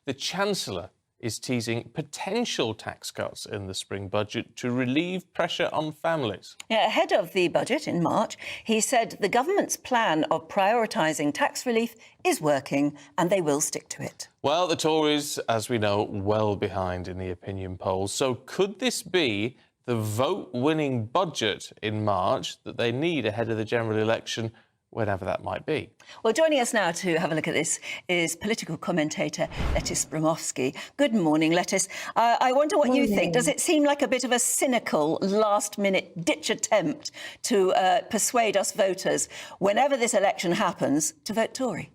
The Chancellor is teasing potential tax cuts in the spring budget to relieve pressure on families. Yeah, ahead of the budget in March, he said the government's plan of prioritising tax relief is working and they will stick to it. Well, the Tories, as we know, well behind in the opinion polls. So could this be the vote-winning budget in March that they need ahead of the general election, whenever that might be? Well, joining us now to have a look at this is political commentator Lettice Bromovsky. Good morning, Lettice. I wonder what you think. Does it seem like a bit of a cynical last-minute ditch attempt to persuade us voters, whenever this election happens, to vote Tory?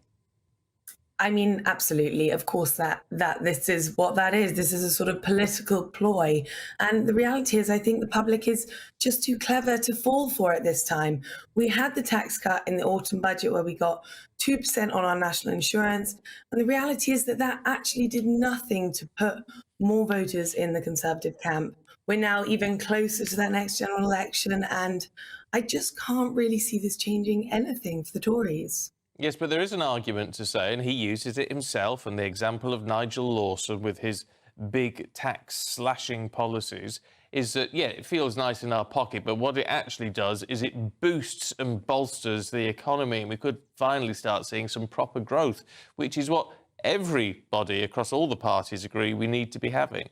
I mean, absolutely. Of course, that this is what that is. This is a sort of political ploy. And the reality is, I think the public is just too clever to fall for it this time. We had the tax cut in the autumn budget where we got 2% on our national insurance. And the reality is that that actually did nothing to put more voters in the Conservative camp. We're now even closer to that next general election. And I just can't really see this changing anything for the Tories. Yes, but there is an argument to say, and he uses it himself, and the example of Nigel Lawson with his big tax slashing policies is that, yeah, it feels nice in our pocket, but what it actually does is it boosts and bolsters the economy, and we could finally start seeing some proper growth, which is what everybody across all the parties agree we need to be having.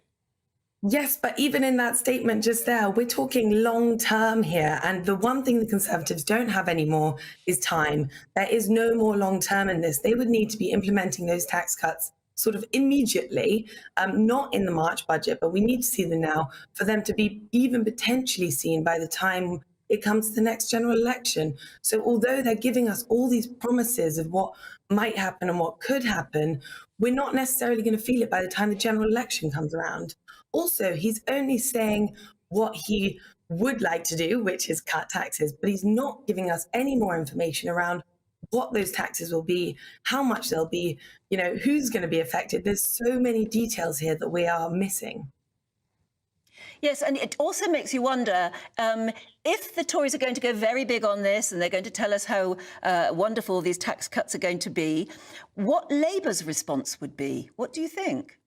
Yes, but even in that statement just there, we're talking long term here. And the one thing the Conservatives don't have anymore is time. There is no more long term in this. They would need to be implementing those tax cuts sort of immediately, not in the March budget, but we need to see them now for them to be even potentially seen by the time it comes to the next general election. So although they're giving us all these promises of what might happen and what could happen, we're not necessarily going to feel it by the time the general election comes around. Also, he's only saying what he would like to do, which is cut taxes, but he's not giving us any more information around what those taxes will be, how much they'll be, who's going to be affected. There's so many details here that we are missing. Yes, and it also makes you wonder if the Tories are going to go very big on this and they're going to tell us how wonderful these tax cuts are going to be, what Labour's response would be. What do you think?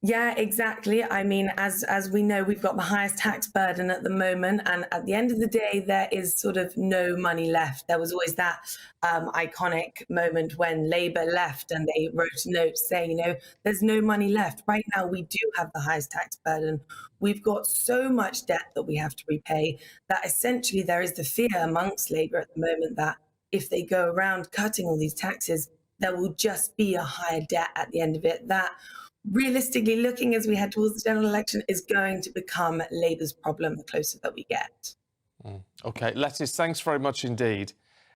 Yeah, exactly. I mean, as we know, we've got the highest tax burden at the moment. And at the end of the day, there is sort of no money left. There was always that iconic moment when Labour left and they wrote a note saying, there's no money left. Right now, we do have the highest tax burden. We've got so much debt that we have to repay that essentially there is the fear amongst Labour at the moment that if they go around cutting all these taxes, there will just be a higher debt at the end of it. That realistically, looking as we head towards the general election, is going to become Labour's problem the closer that we get. OK, Lettice, thanks very much indeed.